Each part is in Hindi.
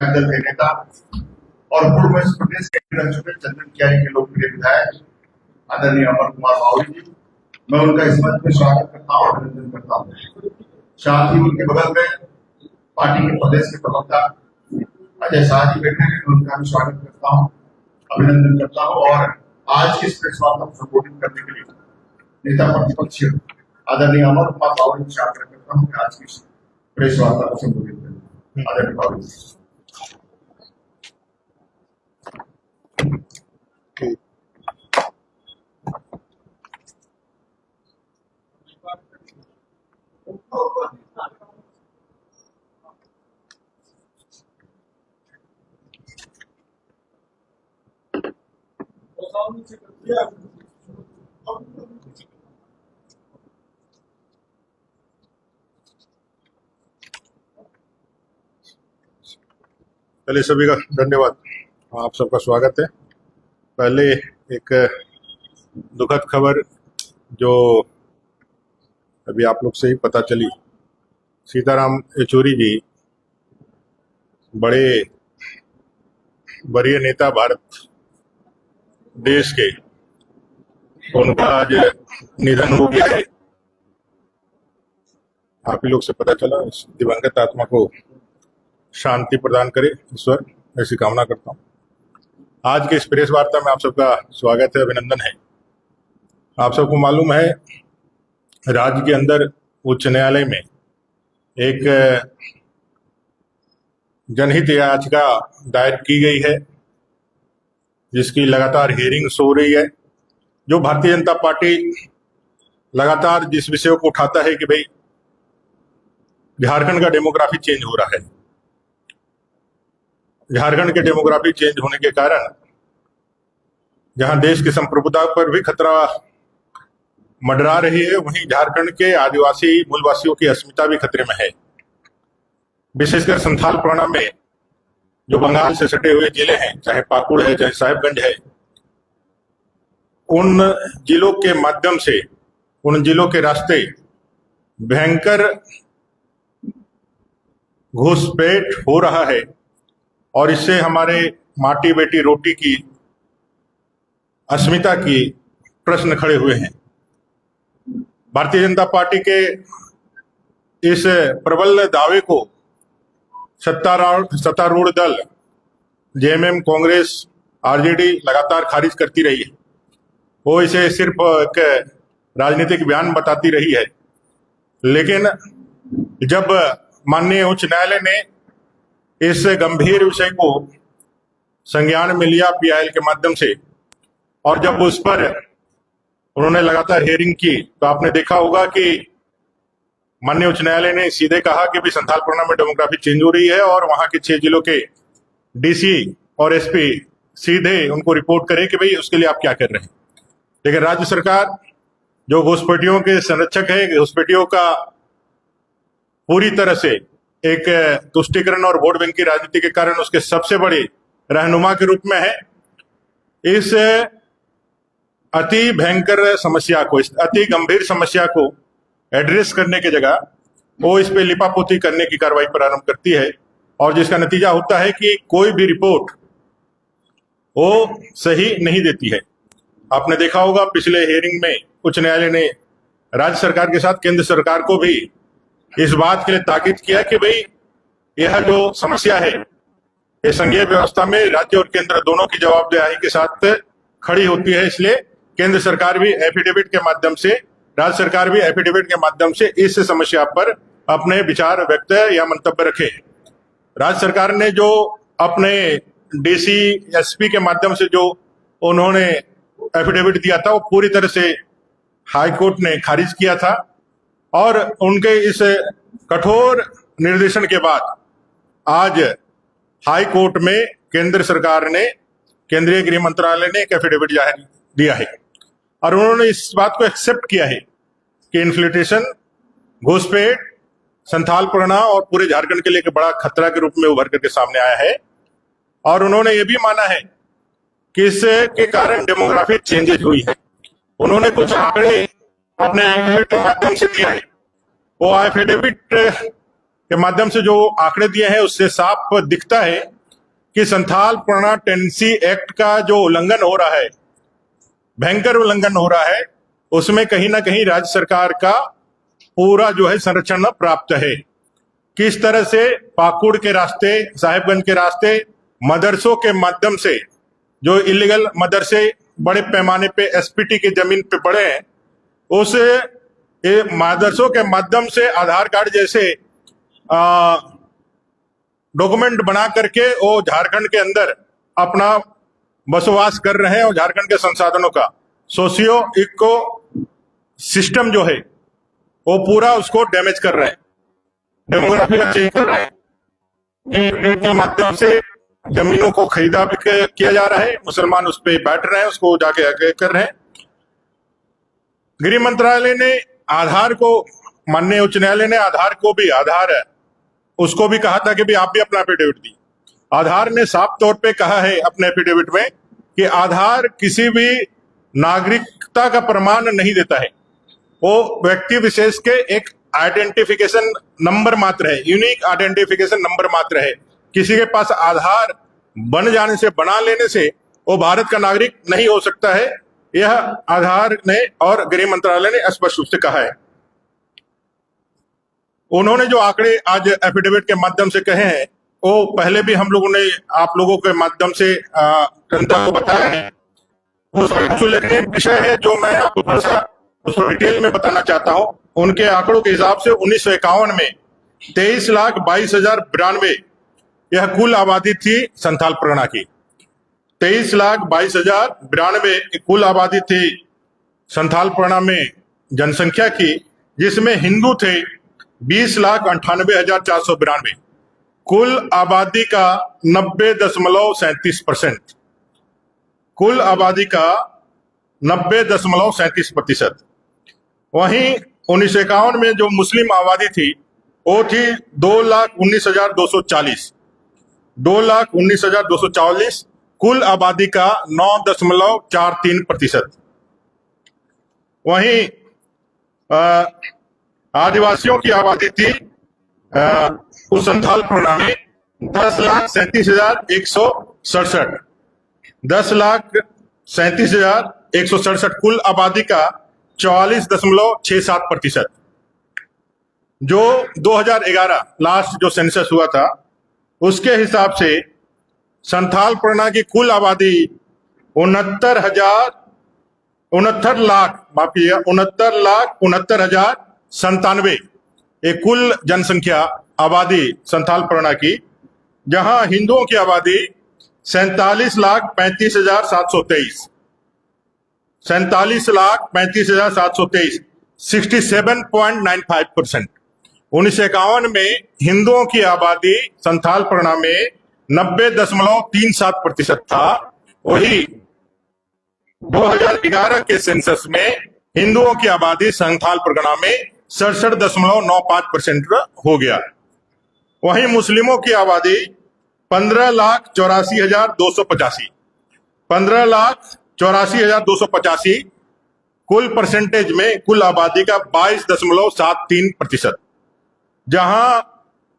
दल के नेता और पूर्व मध्य प्रदेश के रह चुके चंदन कियारी के लोकप्रिय विधायक आदरणीय अमर कुमार मावड़ी जी, मैं उनका इस मंच में स्वागत करता हूँ, अभिनंदन करता हूँ। साथ ही उनके बगल में पार्टी के प्रदेश के प्रवक्ता अजय शाह जी बैठे हैं, उनका भी स्वागत करता हूँ, अभिनंदन करता हूँ। और आज की इस प्रेस वार्ता को संबोधित करने के लिए नेता प्रतिपक्ष आदरणीय अमर कुमार मावड़ी से आग्रह करता हूँ कि आज की प्रेस वार्ता को संबोधित करें। आदरणीय मावड़ी जी। पहले सभी का धन्यवाद, आप सबका स्वागत है। पहले एक दुखद खबर जो अभी आप लोग से ही पता चली, सीताराम येचुरी जी बड़े वरीय नेता भारत देश के, उनका आज निधन हो गया है। आप ही लोग से पता चला। इस दिवंगत आत्मा को शांति प्रदान करे ईश्वर, ऐसी कामना करता हूँ। आज के इस प्रेस वार्ता में आप सबका स्वागत है, अभिनंदन है। आप सबको मालूम है, राज्य के अंदर उच्च न्यायालय में एक जनहित याचिका दायर की गई है, जिसकी लगातार हियरिंग्स हो रही है। जो भारतीय जनता पार्टी लगातार जिस विषय को उठाता है कि भाई झारखंड का डेमोग्राफी चेंज हो रहा है, झारखंड के डेमोग्राफी चेंज होने के कारण जहां देश की संप्रभुता पर भी खतरा मंडरा रही है, वहीं झारखंड के आदिवासी मूलवासियों की अस्मिता भी खतरे में है। विशेषकर संथाल परगना में जो बंगाल से सटे हुए जिले हैं, चाहे पाकुड़ है, चाहे साहिबगंज है, उन जिलों के माध्यम से, उन जिलों के रास्ते भयंकर घुसपैठ हो रहा है और इससे हमारे माटी बेटी रोटी की अस्मिता की प्रश्न खड़े हुए हैं। भारतीय जनता पार्टी के इस प्रबल दावे को सत्तारूढ़ दल जेएमएम, कांग्रेस, आरजेडी लगातार खारिज करती रही है। वो इसे सिर्फ एक राजनीतिक बयान बताती रही है। लेकिन जब माननीय उच्च न्यायालय ने इस गंभीर विषय को संज्ञान में लिया पीआईएल के माध्यम से, और जब उस पर उन्होंने लगातार हियरिंग की, तो आपने देखा होगा कि माननीय उच्च न्यायालय ने सीधे कहा कि भी संथाल परगना में डेमोग्राफी चेंज हो रही है और वहां के 6 जिलों के डीसी और एसपी सीधे उनको रिपोर्ट करें कि भाई उसके लिए आप क्या कर रहे हैं। लेकिन राज्य सरकार जो घुसपैठियों के संरक्षक है, घुसपैठियों का पूरी तरह से एक तुष्टीकरण और वोट बैंक की राजनीति के कारण उसके सबसे बड़े रहनुमा के रूप में है। इस अति भयंकर समस्या को, इस अति गंभीर समस्या को एड्रेस करने की जगह वो इस पे लिपापोती करने की कार्रवाई प्रारंभ करती है, और जिसका नतीजा होता है कि कोई भी रिपोर्ट वो सही नहीं देती है। आपने देखा होगा पिछले हियरिंग में उच्च न्यायालय ने राज्य सरकार के साथ केंद्र सरकार को भी इस बात के लिए ताकीद किया कि भाई यह जो समस्या है, ये संघीय व्यवस्था में राज्य और केंद्र दोनों की जवाबदेही के साथ खड़ी होती है। इसलिए केंद्र सरकार भी एफिडेविट के माध्यम से, राज्य सरकार भी एफिडेविट के माध्यम से इस समस्या पर अपने विचार व्यक्त या मंतव्य रखे। राज्य सरकार ने जो अपने डीसी एसपी के माध्यम से जो उन्होंने एफिडेविट दिया था, वो पूरी तरह से हाई कोर्ट ने खारिज किया था, और उनके इस कठोर निर्देशन के बाद आज हाई कोर्ट में केंद्र सरकार ने, केंद्रीय गृह मंत्रालय ने एक एफिडेविट जारी दिया है, और उन्होंने इस बात को एक्सेप्ट किया है कि इन्फ्लिट्रेशन, घुसपैठ संथाल परगना और पूरे झारखंड के लिए एक बड़ा खतरा के रूप में उभर करके सामने आया है। और उन्होंने ये भी माना है कि इसके कारण डेमोग्राफी चेंजेज हुई है। उन्होंने कुछ आंकड़े अपने एफिडेविट के माध्यम से दिया है। वो एफिडेविट के माध्यम से जो आंकड़े दिए हैं उससे साफ दिखता है कि संथाल परगना टेनेंसी एक्ट का जो उल्लंघन हो रहा है, भयंकर उल्लंघन हो रहा है, उसमें कहीं ना कहीं राज्य सरकार का पूरा जो है संरक्षण प्राप्त है। किस तरह से पाकुड़ के रास्ते, साहेबगंज के रास्ते, मदरसों के माध्यम से जो इलीगल मदरसे बड़े पैमाने पे एसपीटी की जमीन पे पड़े हैं, उस मदरसों के माध्यम से आधार कार्ड जैसे डॉक्यूमेंट बना करके वो झारखंड के अंदर अपना बसवास कर रहे हैं और झारखंड के संसाधनों का सोशियो इको सिस्टम जो है वो पूरा उसको डैमेज कर रहे हैं, डेमोग्राफी का चेंज कर रहे हैं। के माध्यम से जमीनों को खरीदा भी किया जा रहा है, मुसलमान उस पर बैठ रहे हैं, उसको जाके आगे कर रहे हैं। गृह मंत्रालय ने आधार को, माननीय उच्च न्यायालय ने आधार को भी, आधार है उसको भी कहा था कि भी आप भी अपना एफिडेविट दी। आधार ने साफ तौर पे कहा है अपने एफिडेविट में कि आधार किसी भी नागरिकता का प्रमाण नहीं देता है, वो व्यक्ति विशेष के एक आइडेंटिफिकेशन नंबर मात्र है, यूनिक आइडेंटिफिकेशन नंबर मात्र है। किसी के पास आधार बन जाने से, बना लेने से वो भारत का नागरिक नहीं हो सकता है। यह आधार ने और गृह मंत्रालय ने स्पष्ट रूप से कहा है। उन्होंने जो आंकड़े आज एफिडेविट के माध्यम से कहे हैं वो पहले भी हम लोगों ने आप लोगों के माध्यम से जनता को बताया है। वो विषय है जो मैं आपको थोड़ा सा डिटेल में बताना चाहता हूं। उनके आंकड़ों के हिसाब से 1951 में 23,22,092 यह कुल आबादी थी संथाल परगना की। 23,22,092 कुल आबादी थी संथाल परगना में जनसंख्या की, जिसमें हिंदू थे 20,98,492। कुल आबादी का 90.37%, कुल आबादी का 90.37%। वहीं 1951 में जो मुस्लिम आबादी थी वो थी 2,19,240, 2,19,240। कुल आबादी का 9.43%। वहीं आदिवासियों की आबादी थी उस संथाल परगना में 10,37,167, 10,37,167। कुल आबादी का 44.67%। जो 2011 लास्ट जो सेंसस हुआ था उसके हिसाब से संथाल परगना की कुल आबादी 69,69,69,097 ये कुल जनसंख्या आबादी संथाल परगना की, जहां हिंदुओं की आबादी 47,35,723, 47,35,723, 67.95%। 1951 में हिंदुओं की आबादी संथाल परगना में 90.37% था। वही 2011 के सेंसस में हिंदुओं की आबादी संथाल परगना में 67.95% हो गया। वहीं मुस्लिमों की आबादी 15,84,285, 15,84,285 कुल परसेंटेज में कुल आबादी का 22.73%। जहां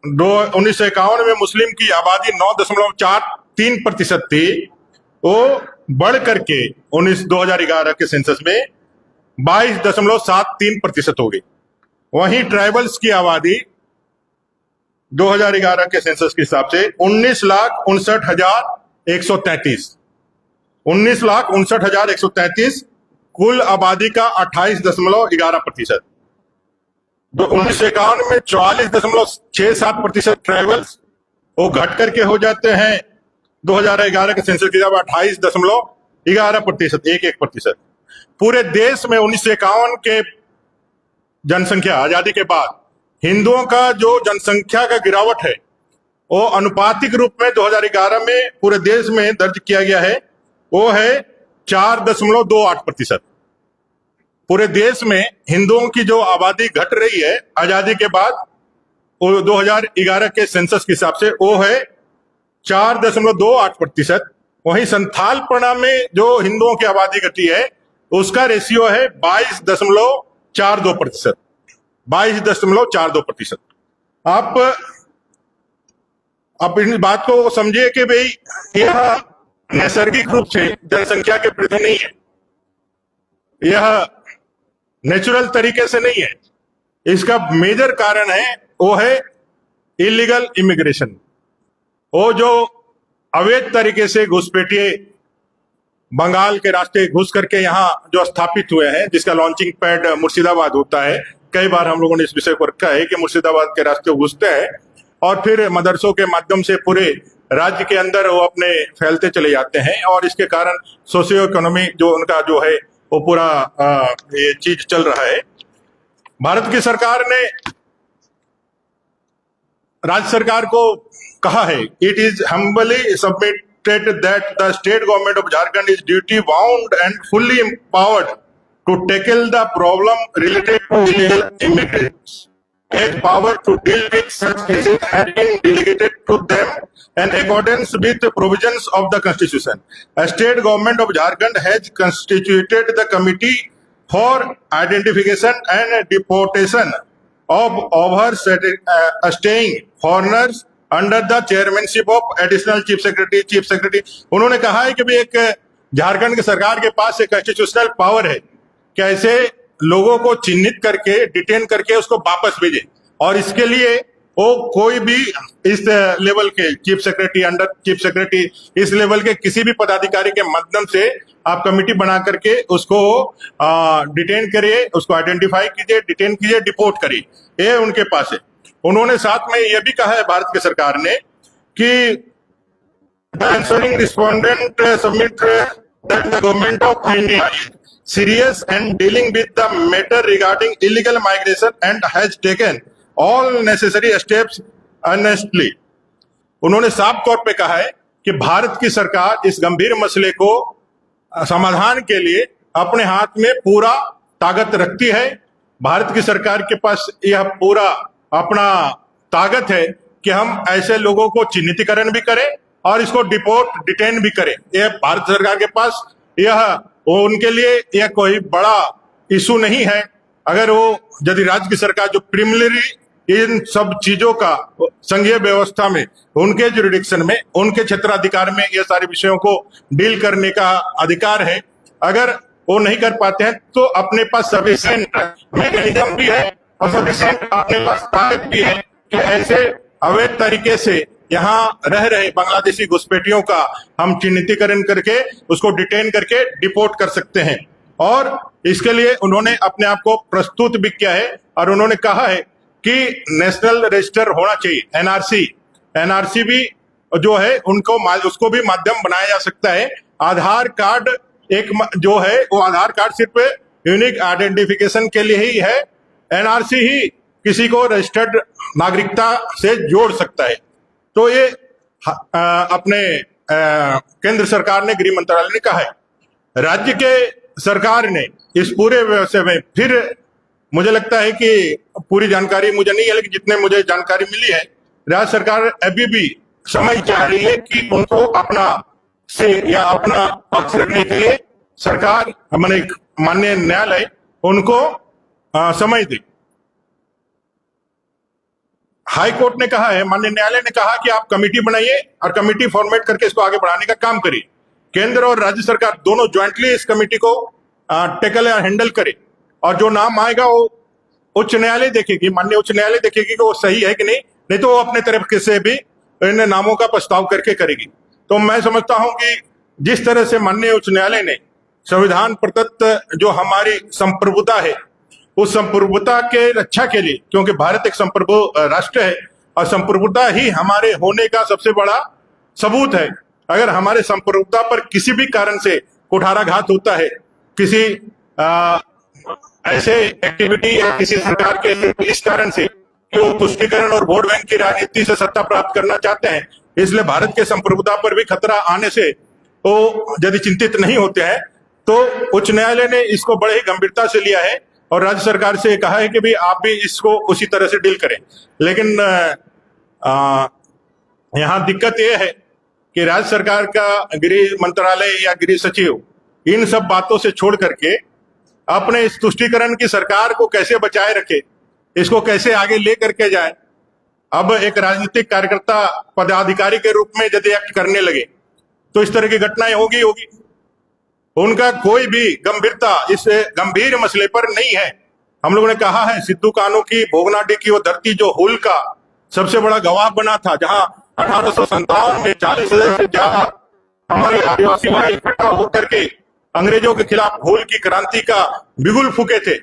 1951 में मुस्लिम की आबादी 9.43% थी, वो बढ़ करके 2011 के सेंसस में 22.73% हो गई। वहीं ट्राइबल्स की आबादी 2011 के सेंसस के हिसाब से 19,59,133, 19,59,133 कुल आबादी का 28.11%। 1951 में 44.67% ट्राइबल्स वो घट करके हो जाते हैं 2011 के सेंसस के जब 28.11%, 1%। पूरे देश में 1951 के जनसंख्या आजादी के बाद हिंदुओं का जो जनसंख्या का गिरावट है वो अनुपातिक रूप में 2011 में पूरे देश में दर्ज किया गया है, वो है 4.28%। पूरे देश में हिंदुओं की जो आबादी घट रही है आजादी के बाद, वो 2011 के सेंसस के हिसाब से वो है 4.28%। वहीं संथाल परगना में जो हिंदुओं की आबादी घटी है उसका रेशियो है 22.42%, 22.42%। आप इस बात को समझिए कि भाई यह नैसर्गिक रूप से जनसंख्या के प्रति नहीं है, यह नेचुरल तरीके से नहीं है। इसका मेजर कारण है वो है इलीगल इमिग्रेशन। वो जो अवैध तरीके से घुसपैठिए बंगाल के रास्ते घुस करके यहाँ जो स्थापित हुए हैं, जिसका लॉन्चिंग पैड मुर्शिदाबाद होता है। कई बार हम लोगों ने इस विषय को रखा है कि मुर्शिदाबाद के रास्ते घुसते हैं और फिर मदरसों के माध्यम से पूरे राज्य के अंदर वो अपने फैलते चले जाते हैं, और इसके कारण सोशियो इकोनॉमी जो उनका जो है वो पूरा ये चीज चल रहा है। भारत की सरकार ने राज्य सरकार को कहा है, it is humbly submitted that the state government of Jharkhand is duty bound and fully empowered to tackle the problem related to illegal immigrants. Has power to deal with such cases has been delegated to them in accordance with the provisions of the Constitution. A state government of Jharkhand has constituted the committee for identification and deportation of staying foreigners under the chairmanship of additional chief secretary. उन्होंने कहा है कि भी एक झारखंड की सरकार के पास एक कॉन्स्टिट्यूशनल पावर है कि ऐसे लोगों को चिन्हित करके डिटेन करके उसको वापस भेजे, और इसके लिए वो कोई भी इस लेवल के chief secretary, under chief secretary, इस लेवल के किसी भी पदाधिकारी के माध्यम से आप कमेटी बना करके उसको डिटेन करिए, उसको आइडेंटिफाई कीजिए, डिटेन कीजिए, डिपोर्ट करिए, ये उनके पास है। उन्होंने साथ में यह भी कहा है भारत की सरकार ने कि answering respondent submit that the government of India is serious and dealing with the matter regarding illegal migration and has taken all necessary steps earnestly. उन्होंने साफ तौर पे कहा है कि भारत की सरकार इस गंभीर मसले को समाधान के लिए अपने हाथ में पूरा ताकत रखती है। भारत की सरकार के पास यह पूरा अपना ताकत है कि हम ऐसे लोगों को चिन्हितीकरण भी करें और इसको डिटेन भी करें। यह भारत सरकार के पास उनके लिए यह कोई बड़ा इशू नहीं है। अगर वो यदि राज्य की सरकार जो प्रिमिनरी इन सब चीजों का संघीय व्यवस्था में, उनके जुरिडिक्शन में, उनके क्षेत्राधिकार में ये सारे विषयों को डील करने का अधिकार है, अगर वो नहीं कर पाते हैं तो अपने पास सफिशिएंट मैकेनिज्म भी है और सफिशिएंट अपने पास ताकत भी है कि ऐसे अवैध तरीके से यहाँ रह रहे बांग्लादेशी घुसपैठियों का हम चिन्हितीकरण करके उसको डिटेन करके डिपोर्ट कर सकते हैं। और इसके लिए उन्होंने अपने आप को प्रस्तुत भी किया है और उन्होंने कहा है कि नेशनल रजिस्टर होना चाहिए, एनआरसी भी जो है उसको भी माध्यम बनाया जा सकता है। आधार कार्ड एक जो है वो आधार कार्ड सिर्फ यूनिक आइडेंटिफिकेशन के लिए ही है, एनआरसी ही किसी को रजिस्टर्ड नागरिकता से जोड़ सकता है। तो ये अपने केंद्र सरकार ने, गृह मंत्रालय ने कहा है। राज्य के सरकार ने इस पूरे व्यवसाय में फिर मुझे लगता है कि पूरी जानकारी मुझे नहीं है, लेकिन जितने मुझे जानकारी मिली है, राज्य सरकार अभी भी समय चाह रही है कि उनको अपना से या अपना पक्ष रखने के लिए सरकार माननीय न्यायालय उनको समय दे। हाई कोर्ट ने कहा है, माननीय न्यायालय ने कहा कि आप कमेटी बनाइए और कमेटी फॉर्मेट करके इसको आगे बढ़ाने का काम करिए। केंद्र और राज्य सरकार दोनों ज्वाइंटली इस कमेटी को टेकल या हैंडल करे, और जो नाम आएगा वो उच्च न्यायालय देखेगी, माननीय उच्च न्यायालय देखेगी कि वो सही है कि नहीं तो वो अपने तरफ से भी इन नामों का प्रस्ताव करके करेगी। तो मैं समझता हूं कि जिस तरह से माननीय उच्च न्यायालय ने संविधान प्रदत्त जो हमारी संप्रभुता है, उस संप्रभुता के रक्षा के लिए, क्योंकि भारत एक संप्रभु राष्ट्र है और संप्रभुता ही हमारे होने का सबसे बड़ा सबूत है। अगर हमारे संप्रभुता पर किसी भी कारण से कुठाराघात होता है, किसी ऐसे एक्टिविटी या किसी सरकार के इस कारण से कि वो तुष्टीकरण और वोट बैंक की राजनीति से सत्ता प्राप्त करना चाहते हैं, इसलिए भारत के संप्रभुता पर भी खतरा आने से वो यदि चिंतित नहीं होते हैं तो उच्च न्यायालय ने इसको बड़े ही गंभीरता से लिया है और राज्य सरकार से कहा है कि भाई आप भी इसको उसी तरह से डील करें। लेकिन यहाँ दिक्कत यह है कि राज्य सरकार का गृह मंत्रालय या गृह सचिव इन सब बातों से छोड़ करके अपने इस तुष्टीकरण की सरकार को कैसे बचाए रखे, इसको कैसे आगे ले करके जाए, अब एक राजनीतिक कार्यकर्ता पदाधिकारी के रूप में यदि एक्ट करने लगे तो इस तरह की घटनाएं होगी। उनका कोई भी गंभीरता इस गंभीर मसले पर नहीं है। हम लोगों ने कहा है सिद्धू कान्हू की भोगनाडीह की वो धरती जो हुल का सबसे बड़ा गवाह बना था, जहां 1857 में 40,000 से ज्यादा हमारे आदिवासी भाई इकट्ठा होकर के अंग्रेजों के खिलाफ हुल की क्रांति का बिगुल फूके थे।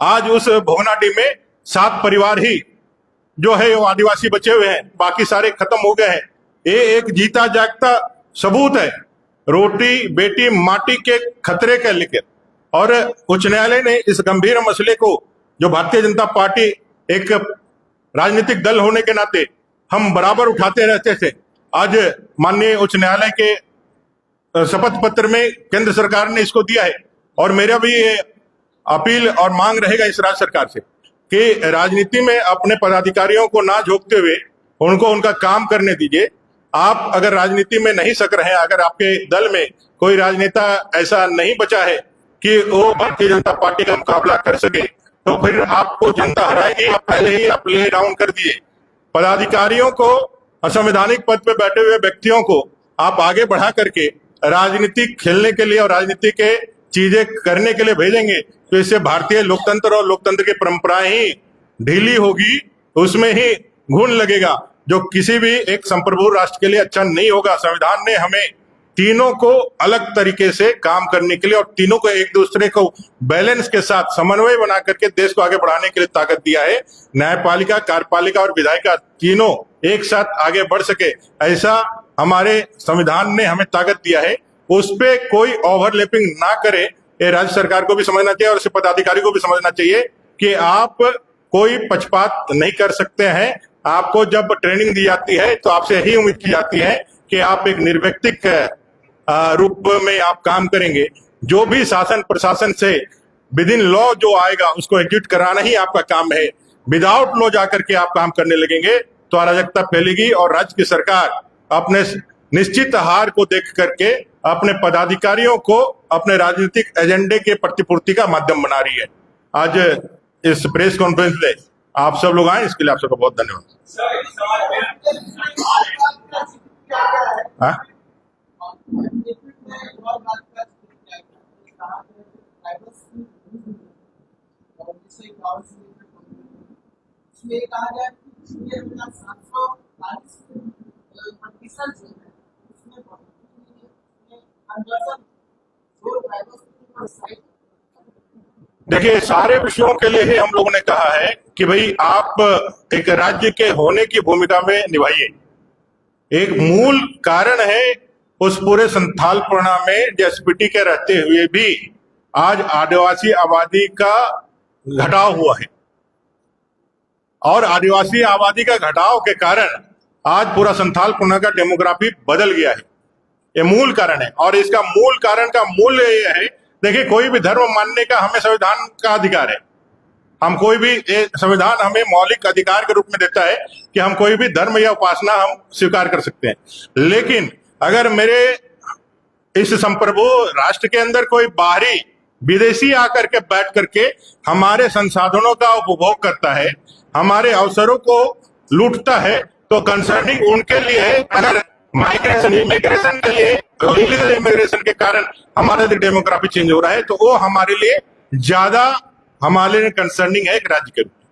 आज उस भोगनाडीह में 7 परिवार ही जो है वो आदिवासी बचे हुए हैं, बाकी सारे खत्म हो गए हैं। ये एक जीता जागता सबूत है रोटी बेटी माटी के खतरे के लेकर। और उच्च न्यायालय ने इस गंभीर मसले को, जो भारतीय जनता पार्टी एक राजनीतिक दल होने के नाते हम बराबर उठाते रहते थे, आज माननीय उच्च न्यायालय के शपथ पत्र में केंद्र सरकार ने इसको दिया है। और मेरा भी ये अपील और मांग रहेगा इस राज्य सरकार से कि राजनीति में अपने पदाधिकारियों को ना झोंकते हुए उनको उनका काम करने दीजिए। आप अगर राजनीति में नहीं सक रहे हैं, अगर आपके दल में कोई राजनेता ऐसा नहीं बचा है कि वो भारतीय जनता पार्टी का मुकाबला कर सके, तो फिर आपको जनता हराएगी। आप पहले ही आप ले डाउन कर दिए। पदाधिकारियों को, असंवैधानिक पद पे बैठे हुए व्यक्तियों को आप आगे बढ़ा करके राजनीति खेलने के लिए और राजनीति के चीजें करने के लिए भेजेंगे, तो इससे भारतीय लोकतंत्र और लोकतंत्र की परंपराएं ही ढीली होगी, उसमें ही घुन लगेगा, जो किसी भी एक संप्रभु राष्ट्र के लिए अच्छा नहीं होगा। संविधान ने हमें तीनों को अलग तरीके से काम करने के लिए और तीनों को एक दूसरे को बैलेंस के साथ समन्वय बना करके देश को आगे बढ़ाने के लिए ताकत दिया है। न्यायपालिका, कार्यपालिका और विधायिका तीनों एक साथ आगे बढ़ सके, ऐसा हमारे संविधान ने हमें ताकत दिया है। उस पे कोई ओवरलैपिंग ना करे, ये राज्य सरकार को भी समझना चाहिए और इसे पदाधिकारी को भी समझना चाहिए कि आप कोई पक्षपात नहीं कर सकते हैं। आपको जब ट्रेनिंग दी जाती है तो आपसे यही उम्मीद की जाती है कि आप एक निर्व्यक्तिक रूप में आप काम करेंगे। जो भी शासन प्रशासन से विद इन लॉ जो आएगा उसको एग्जीक्यूट कराना ही आपका काम है। विदाउट लॉ जाकर के आप काम करने लगेंगे तो अराजकता फैलेगी और राज्य की सरकार अपने निश्चित हार को देख करके अपने पदाधिकारियों को अपने राजनीतिक एजेंडे के प्रतिपूर्ति का माध्यम बना रही है। आज इस प्रेस कॉन्फ्रेंस में आप सब लोग आए, इसके लिए आप सबका बहुत धन्यवाद। हाँ? देखिए, सारे विषयों के लिए ही हम लोगों ने कहा है कि भाई आप एक राज्य के होने की भूमिका में निभाइए। एक मूल कारण है उस पूरे संथालपना में जेएसपीटी के रहते हुए भी आज आदिवासी आबादी का घटाव हुआ है और आदिवासी आबादी का घटाव के कारण आज पूरा संथालपना का डेमोग्राफी बदल गया है। ये मूल कारण है और इसका मूल कारण का मूल्य ये है, देखिए, कोई भी धर्म मानने का हमें संविधान का अधिकार है। हम कोई भी, संविधान हमें मौलिक अधिकार के रूप में देता है कि हम कोई भी धर्म या उपासना हम स्वीकार कर सकते हैं। लेकिन अगर मेरे इस संप्रभु राष्ट्र के अंदर कोई बाहरी विदेशी आकर के बैठ करके हमारे संसाधनों का उपभोग करता है, हमारे अवसरों को लूटता है, तो कंसर्निंग उनके लिए है। अगर माइग्रेशन, इमिग्रेशन के लिए, इलीगल इमिग्रेशन के कारण हमारा डेमोग्राफी चेंज हो रहा है, तो वो हमारे लिए ज्यादा हमारे लिए कंसर्निंग है एक राज्य के रूप में।